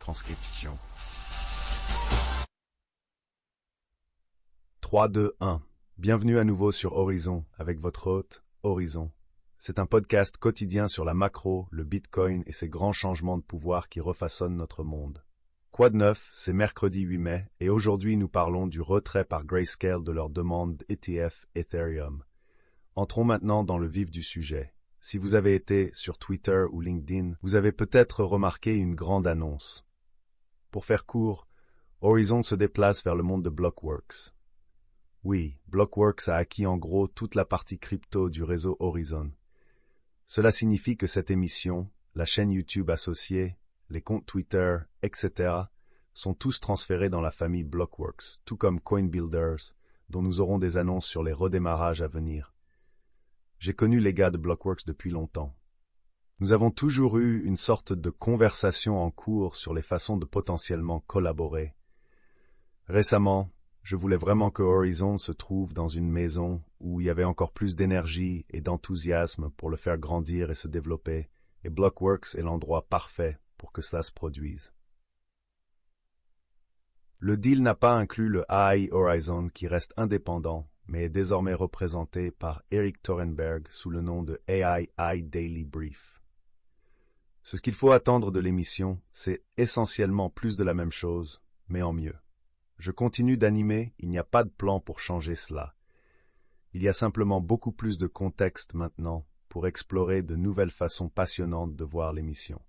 Transcription. 3, 2, 1. Bienvenue à nouveau sur Horizon, avec votre hôte, Horizon. C'est un podcast quotidien sur la macro, le Bitcoin et ses grands changements de pouvoir qui refaçonnent notre monde. Quoi de neuf, c'est mercredi 8 mai, et aujourd'hui nous parlons du retrait par Grayscale de leur demande ETF Ethereum. Entrons maintenant dans le vif du sujet. Si vous avez été sur Twitter ou LinkedIn, vous avez peut-être remarqué une grande annonce. Pour faire court, Horizon se déplace vers le monde de Blockworks. Oui, Blockworks a acquis en gros toute la partie crypto du réseau Horizon. Cela signifie que cette émission, la chaîne YouTube associée, les comptes Twitter, etc., sont tous transférés dans la famille Blockworks, tout comme CoinBuilders, dont nous aurons des annonces sur les redémarrages à venir. J'ai connu les gars de Blockworks depuis longtemps. Nous avons toujours eu une sorte de conversation en cours sur les façons de potentiellement collaborer. Récemment, je voulais vraiment que Horizon se trouve dans une maison où il y avait encore plus d'énergie et d'enthousiasme pour le faire grandir et se développer, et Blockworks est l'endroit parfait pour que cela se produise. Le deal n'a pas inclus le AI Horizon qui reste indépendant, mais est désormais représenté par Eric Thorenberg sous le nom de AI Daily Brief. Ce qu'il faut attendre de l'émission, c'est essentiellement plus de la même chose, mais en mieux. Je continue d'animer, il n'y a pas de plan pour changer cela. Il y a simplement beaucoup plus de contexte maintenant pour explorer de nouvelles façons passionnantes de voir l'émission.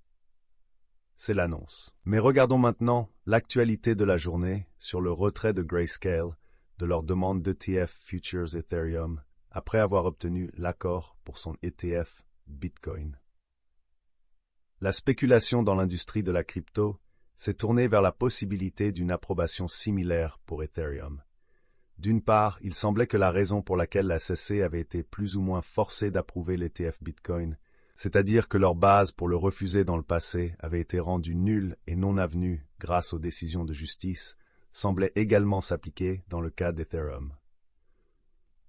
C'est l'annonce. Mais regardons maintenant l'actualité de la journée sur le retrait de Grayscale de leur demande d'ETF Futures Ethereum après avoir obtenu l'accord pour son ETF Bitcoin. La spéculation dans l'industrie de la crypto s'est tournée vers la possibilité d'une approbation similaire pour Ethereum. D'une part, il semblait que la raison pour laquelle la SEC avait été plus ou moins forcée d'approuver l'ETF Bitcoin, c'est-à-dire que leur base pour le refuser dans le passé avait été rendue nulle et non avenue grâce aux décisions de justice, semblait également s'appliquer dans le cas d'Ethereum.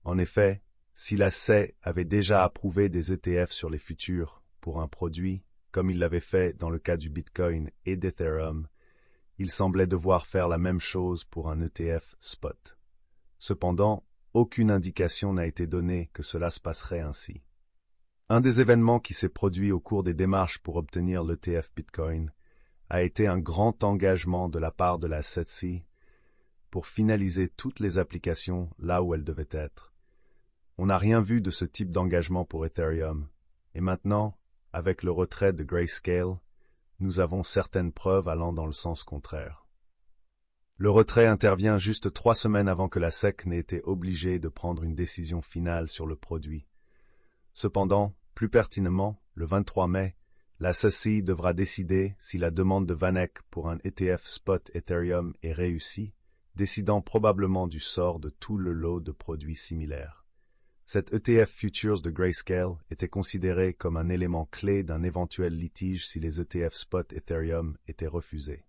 En effet, si la SEC avait déjà approuvé des ETF sur les futurs pour un produit, comme il l'avait fait dans le cas du Bitcoin et d'Ethereum, il semblait devoir faire la même chose pour un ETF spot. Cependant, aucune indication n'a été donnée que cela se passerait ainsi. Un des événements qui s'est produit au cours des démarches pour obtenir l'ETF Bitcoin a été un grand engagement de la part de la SEC pour finaliser toutes les applications là où elles devaient être. On n'a rien vu de ce type d'engagement pour Ethereum, et maintenant, avec le retrait de Grayscale, nous avons certaines preuves allant dans le sens contraire. Le retrait intervient juste 3 semaines avant que la SEC n'ait été obligée de prendre une décision finale sur le produit. Cependant, plus pertinemment, le 23 mai, la SEC devra décider si la demande de VanEck pour un ETF spot Ethereum est réussie, décidant probablement du sort de tout le lot de produits similaires. Cet ETF Futures de Grayscale était considéré comme un élément clé d'un éventuel litige si les ETF spot Ethereum étaient refusés.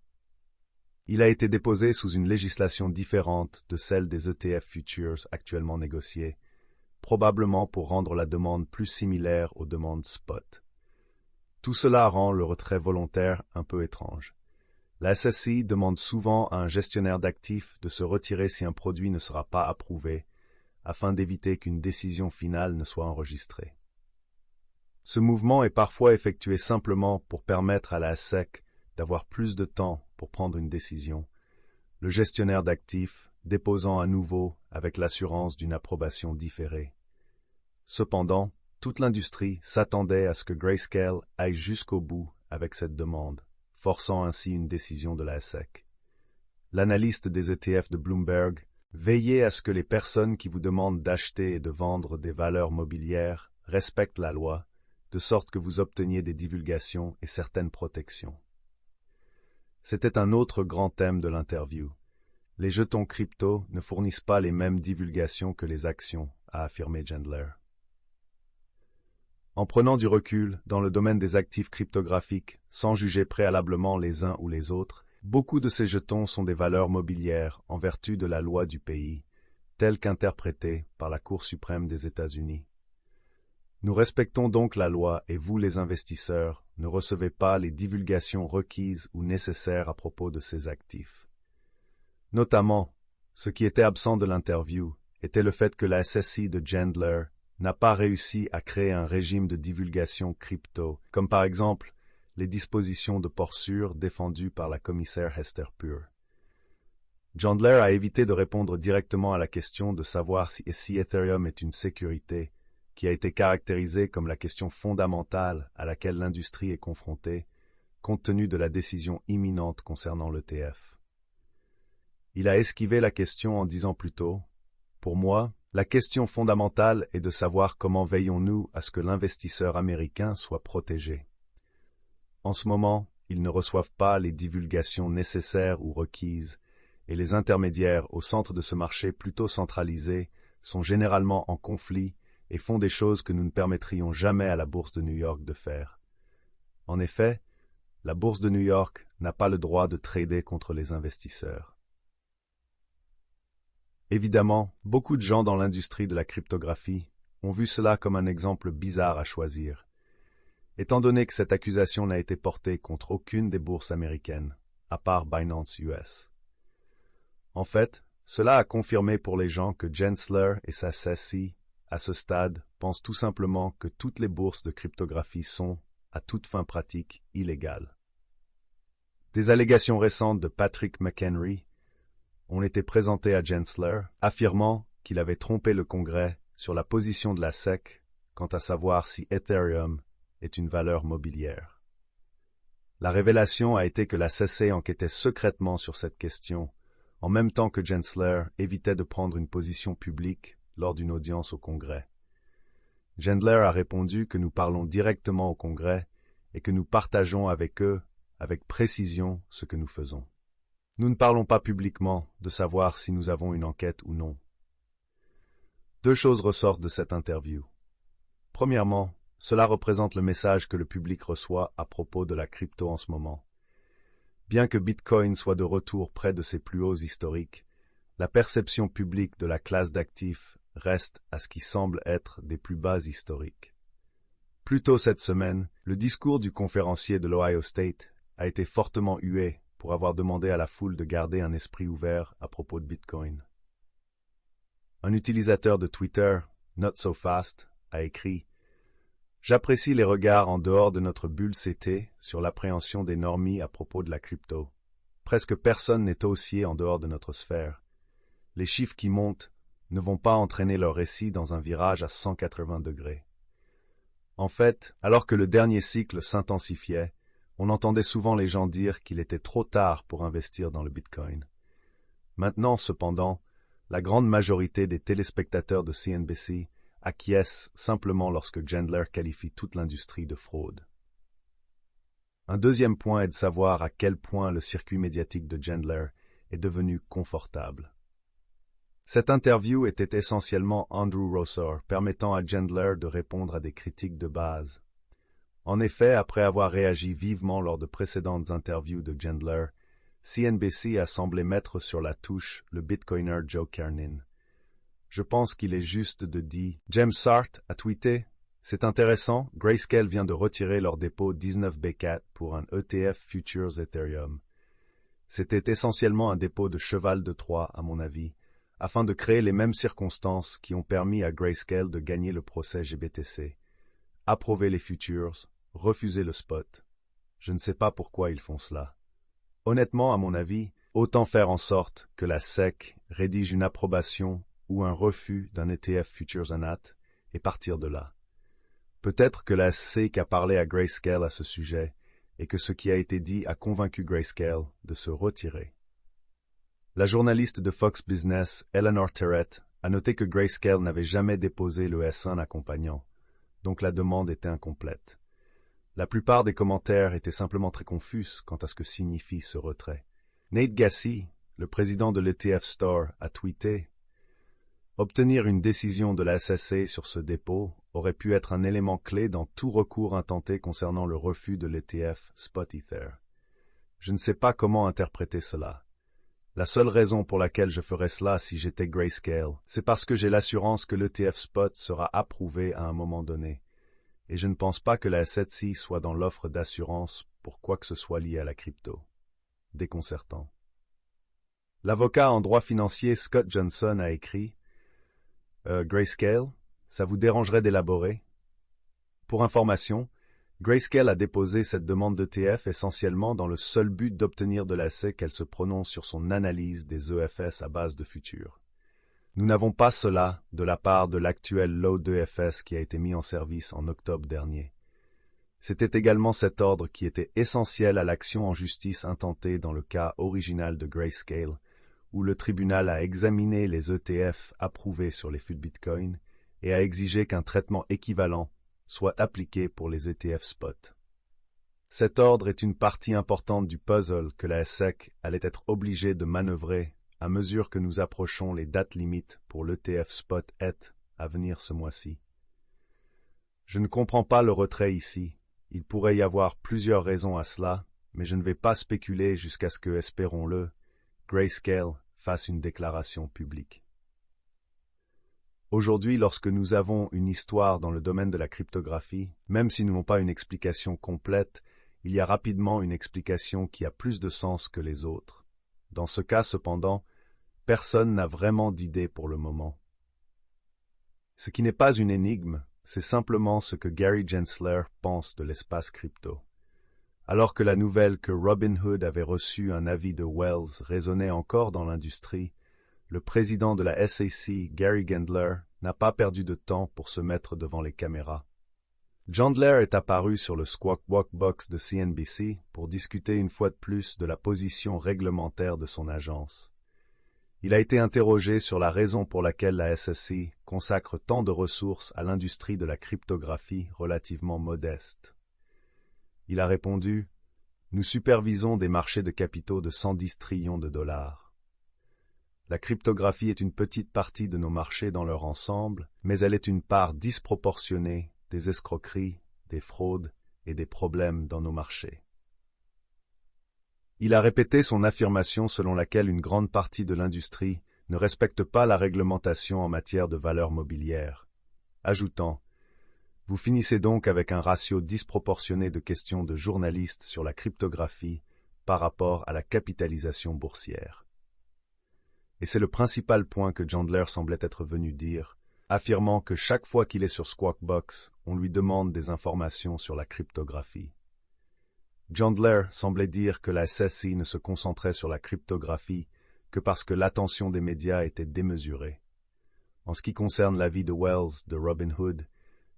Il a été déposé sous une législation différente de celle des ETF Futures actuellement négociées, probablement pour rendre la demande plus similaire aux demandes spot. Tout cela rend le retrait volontaire un peu étrange. La SEC demande souvent à un gestionnaire d'actifs de se retirer si un produit ne sera pas approuvé, afin d'éviter qu'une décision finale ne soit enregistrée. Ce mouvement est parfois effectué simplement pour permettre à la SEC d'avoir plus de temps pour prendre une décision, le gestionnaire d'actifs déposant à nouveau avec l'assurance d'une approbation différée. Cependant, toute l'industrie s'attendait à ce que Grayscale aille jusqu'au bout avec cette demande, forçant ainsi une décision de la SEC. L'analyste des ETF de Bloomberg veillez à ce que les personnes qui vous demandent d'acheter et de vendre des valeurs mobilières respectent la loi, de sorte que vous obteniez des divulgations et certaines protections. C'était un autre grand thème de l'interview. Les jetons crypto ne fournissent pas les mêmes divulgations que les actions, a affirmé Gendler. En prenant du recul dans le domaine des actifs cryptographiques, sans juger préalablement les uns ou les autres, beaucoup de ces jetons sont des valeurs mobilières en vertu de la loi du pays, telle qu'interprétée par la Cour suprême des États-Unis. Nous respectons donc la loi et vous, les investisseurs, ne recevez pas les divulgations requises ou nécessaires à propos de ces actifs. Notamment, ce qui était absent de l'interview était le fait que la SEC de Chandler n'a pas réussi à créer un régime de divulgation crypto, comme par exemple les dispositions de port sûr défendues par la commissaire Hester Peirce. Chandler a évité de répondre directement à la question de savoir si Ethereum est une sécurité, qui a été caractérisée comme la question fondamentale à laquelle l'industrie est confrontée, compte tenu de la décision imminente concernant l'ETF. Il a esquivé la question en disant plutôt « Pour moi, la question fondamentale est de savoir comment veillons-nous à ce que l'investisseur américain soit protégé. En ce moment, ils ne reçoivent pas les divulgations nécessaires ou requises, et les intermédiaires au centre de ce marché plutôt centralisé sont généralement en conflit et font des choses que nous ne permettrions jamais à la Bourse de New York de faire. En effet, la Bourse de New York n'a pas le droit de trader contre les investisseurs. Évidemment, beaucoup de gens dans l'industrie de la cryptographie ont vu cela comme un exemple bizarre à choisir, étant donné que cette accusation n'a été portée contre aucune des bourses américaines, à part Binance US. En fait, cela a confirmé pour les gens que Gensler et sa SEC, à ce stade, pensent tout simplement que toutes les bourses de cryptographie sont, à toute fin pratique, illégales. Des allégations récentes de Patrick McHenry ont été présentées à Gensler, affirmant qu'il avait trompé le Congrès sur la position de la SEC quant à savoir si Ethereum est une valeur mobilière. La révélation a été que la SEC enquêtait secrètement sur cette question, en même temps que Gensler évitait de prendre une position publique lors d'une audience au Congrès. Gensler a répondu que nous parlons directement au Congrès et que nous partageons avec eux, avec précision, ce que nous faisons. Nous ne parlons pas publiquement de savoir si nous avons une enquête ou non. Deux choses ressortent de cette interview. Premièrement, cela représente le message que le public reçoit à propos de la crypto en ce moment. Bien que Bitcoin soit de retour près de ses plus hauts historiques, la perception publique de la classe d'actifs reste à ce qui semble être des plus bas historiques. Plus tôt cette semaine, le discours du conférencier de l'Ohio State a été fortement hué pour avoir demandé à la foule de garder un esprit ouvert à propos de Bitcoin. Un utilisateur de Twitter, Not So Fast, a écrit « J'apprécie les regards en dehors de notre bulle CT sur l'appréhension des normies à propos de la crypto. Presque personne n'est haussier en dehors de notre sphère. Les chiffres qui montent ne vont pas entraîner leur récit dans un virage à 180 degrés. En fait, alors que le dernier cycle s'intensifiait, on entendait souvent les gens dire qu'il était trop tard pour investir dans le Bitcoin. Maintenant, cependant, la grande majorité des téléspectateurs de CNBC acquiescent simplement lorsque Chandler qualifie toute l'industrie de fraude. Un deuxième point est de savoir à quel point le circuit médiatique de Chandler est devenu confortable. Cette interview était essentiellement Andrew Rossor, permettant à Chandler de répondre à des critiques de base. En effet, après avoir réagi vivement lors de précédentes interviews de Chandler, CNBC a semblé mettre sur la touche le bitcoiner Joe Kernin. Je pense qu'il est juste de dire. James Sart a tweeté « C'est intéressant, Grayscale vient de retirer leur dépôt 19B4 pour un ETF Futures Ethereum. C'était essentiellement un dépôt de cheval de Troie, à mon avis, afin de créer les mêmes circonstances qui ont permis à Grayscale de gagner le procès GBTC. Approuver les futures, refuser le spot. Je ne sais pas pourquoi ils font cela. Honnêtement, à mon avis, autant faire en sorte que la SEC rédige une approbation ou un refus d'un ETF Futures Anat et partir de là. Peut-être que la SEC a parlé à Grayscale à ce sujet et que ce qui a été dit a convaincu Grayscale de se retirer. La journaliste de Fox Business, Eleanor Terrett, a noté que Grayscale n'avait jamais déposé le S1 accompagnant, donc la demande était incomplète. La plupart des commentaires étaient simplement très confus quant à ce que signifie ce retrait. Nate Gassi, le président de l'ETF Store, a tweeté « Obtenir une décision de la SEC sur ce dépôt aurait pu être un élément clé dans tout recours intenté concernant le refus de l'ETF Spot Ether. Je ne sais pas comment interpréter cela. La seule raison pour laquelle je ferais cela si j'étais Grayscale, c'est parce que j'ai l'assurance que l'ETF Spot sera approuvé à un moment donné, et je ne pense pas que la SEC soit dans l'offre d'assurance pour quoi que ce soit lié à la crypto. Déconcertant. L'avocat en droit financier Scott Johnson a écrit Grayscale, ça vous dérangerait d'élaborer? Pour information, Grayscale a déposé cette demande d'ETF essentiellement dans le seul but d'obtenir de la SEC qu'elle se prononce sur son analyse des EFS à base de futurs. Nous n'avons pas cela de la part de l'actuel lot d'EFS qui a été mis en service en octobre dernier. C'était également cet ordre qui était essentiel à l'action en justice intentée dans le cas original de Grayscale, où le tribunal a examiné les ETF approuvés sur les fûts de Bitcoin et a exigé qu'un traitement équivalent soit appliqué pour les ETF spot. Cet ordre est une partie importante du puzzle que la SEC allait être obligée de manœuvrer à mesure que nous approchons les dates limites pour l'ETF spot ETH à venir ce mois-ci. Je ne comprends pas le retrait ici. Il pourrait y avoir plusieurs raisons à cela, mais je ne vais pas spéculer jusqu'à ce que, espérons-le, Grayscale fasse une déclaration publique. Aujourd'hui, lorsque nous avons une histoire dans le domaine de la cryptographie, même si nous n'avons pas une explication complète, il y a rapidement une explication qui a plus de sens que les autres. Dans ce cas, cependant, personne n'a vraiment d'idée pour le moment. Ce qui n'est pas une énigme, c'est simplement ce que Gary Gensler pense de l'espace crypto. Alors que la nouvelle que Robinhood avait reçu un avis de Wells résonnait encore dans l'industrie, le président de la SEC, Gary Gensler, n'a pas perdu de temps pour se mettre devant les caméras. Gensler est apparu sur le Squawk Walk Box de CNBC pour discuter une fois de plus de la position réglementaire de son agence. Il a été interrogé sur la raison pour laquelle la SEC consacre tant de ressources à l'industrie de la cryptographie relativement modeste. Il a répondu « Nous supervisons des marchés de capitaux de 110 trillions de dollars. La cryptographie est une petite partie de nos marchés dans leur ensemble, mais elle est une part disproportionnée des escroqueries, des fraudes et des problèmes dans nos marchés. » Il a répété son affirmation selon laquelle une grande partie de l'industrie ne respecte pas la réglementation en matière de valeurs mobilières, ajoutant « Vous finissez donc avec un ratio disproportionné de questions de journalistes sur la cryptographie par rapport à la capitalisation boursière. » Et c'est le principal point que Gensler semblait être venu dire, affirmant que chaque fois qu'il est sur Squawkbox, on lui demande des informations sur la cryptographie. Gensler semblait dire que la SEC ne se concentrait sur la cryptographie que parce que l'attention des médias était démesurée. En ce qui concerne l'avis de Wells de Robinhood,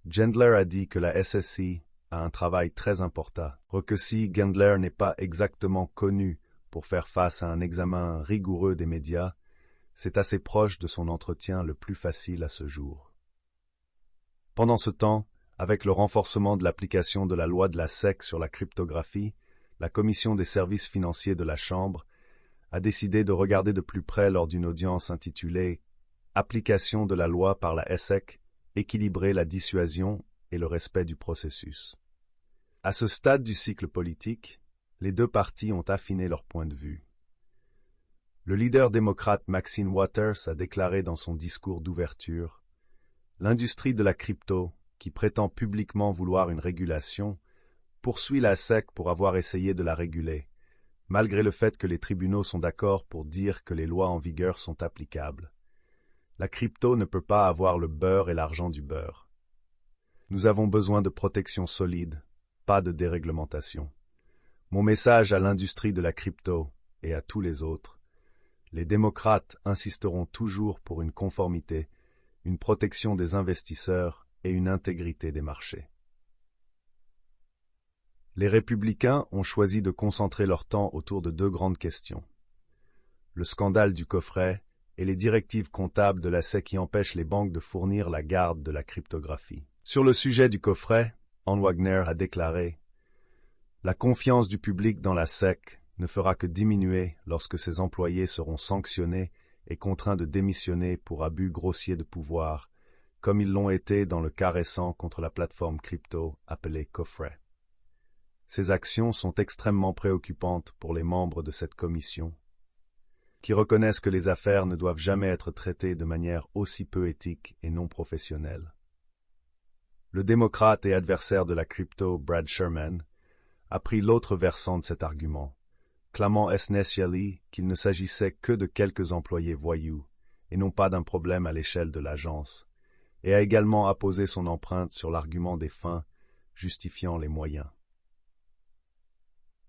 Gensler a dit que la SEC a un travail très important, que si Gensler n'est pas exactement connu pour faire face à un examen rigoureux des médias, c'est assez proche de son entretien le plus facile à ce jour. Pendant ce temps, avec le renforcement de l'application de la loi de la SEC sur la cryptographie, la Commission des services financiers de la Chambre a décidé de regarder de plus près lors d'une audience intitulée « Application de la loi par la SEC, équilibrer la dissuasion et le respect du processus ». À ce stade du cycle politique, les deux partis ont affiné leur point de vue. Le leader démocrate Maxine Waters a déclaré dans son discours d'ouverture « L'industrie de la crypto, qui prétend publiquement vouloir une régulation, poursuit la SEC pour avoir essayé de la réguler, malgré le fait que les tribunaux sont d'accord pour dire que les lois en vigueur sont applicables. La crypto ne peut pas avoir le beurre et l'argent du beurre. Nous avons besoin de protection solide, pas de déréglementation. Mon message à l'industrie de la crypto et à tous les autres, les démocrates insisteront toujours pour une conformité, une protection des investisseurs et une intégrité des marchés. Les républicains ont choisi de concentrer leur temps autour de deux grandes questions. Le scandale du coffret et les directives comptables de la SEC qui empêchent les banques de fournir la garde de la cryptographie. Sur le sujet du coffret, Ann Wagner a déclaré « La confiance du public dans la SEC ne fera que diminuer lorsque ses employés seront sanctionnés et contraints de démissionner pour abus grossiers de pouvoir, comme ils l'ont été dans le cas récent contre la plateforme crypto appelée Coffret. Ces actions sont extrêmement préoccupantes pour les membres de cette commission, qui reconnaissent que les affaires ne doivent jamais être traitées de manière aussi peu éthique et non professionnelle. Le démocrate et adversaire de la crypto, Brad Sherman, a pris l'autre versant de cet argument, clamant essentiellement qu'il ne s'agissait que de quelques employés voyous, et non pas d'un problème à l'échelle de l'agence, et a également apposé son empreinte sur l'argument des fins justifiant les moyens.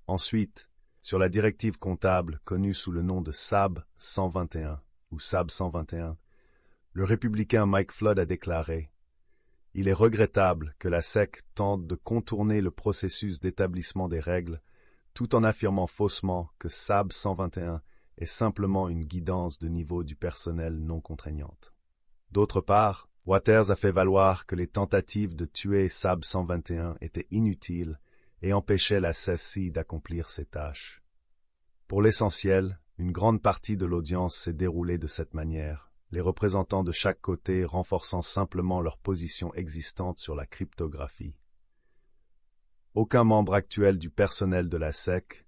Ensuite, sur la directive comptable connue sous le nom de SAB 121 ou SAB 121, le républicain Mike Flood a déclaré « Il est regrettable que la SEC tente de contourner le processus d'établissement des règles tout en affirmant faussement que SAB 121 est simplement une guidance de niveau du personnel non contraignante. » D'autre part, Waters a fait valoir que les tentatives de tuer SAB 121 étaient inutiles et empêchaient la SEC d'accomplir ses tâches. Pour l'essentiel, une grande partie de l'audience s'est déroulée de cette manière, les représentants de chaque côté renforçant simplement leur position existante sur la cryptographie. Aucun membre actuel du personnel de la SEC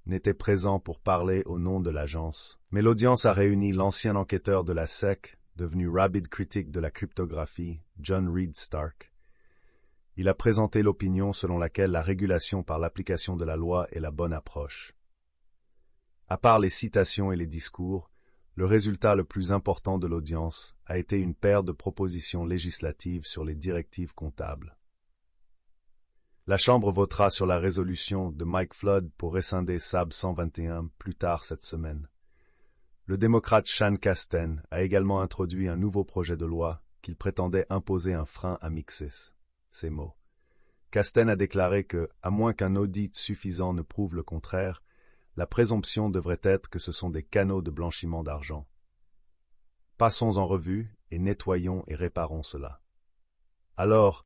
n'était présent pour parler au nom de l'agence, mais l'audience a réuni l'ancien enquêteur de la SEC, devenu rabid critique de la cryptographie, John Reed Stark. Il a présenté l'opinion selon laquelle la régulation par l'application de la loi est la bonne approche. À part les citations et les discours, le résultat le plus important de l'audience a été une paire de propositions législatives sur les directives comptables. La Chambre votera sur la résolution de Mike Flood pour rescinder SAB 121 plus tard cette semaine. Le démocrate Sean Casten a également introduit un nouveau projet de loi qu'il prétendait imposer un frein à Mixis. Ces mots. Casten a déclaré que, à moins qu'un audit suffisant ne prouve le contraire, la présomption devrait être que ce sont des canaux de blanchiment d'argent. Passons en revue et nettoyons et réparons cela. Alors,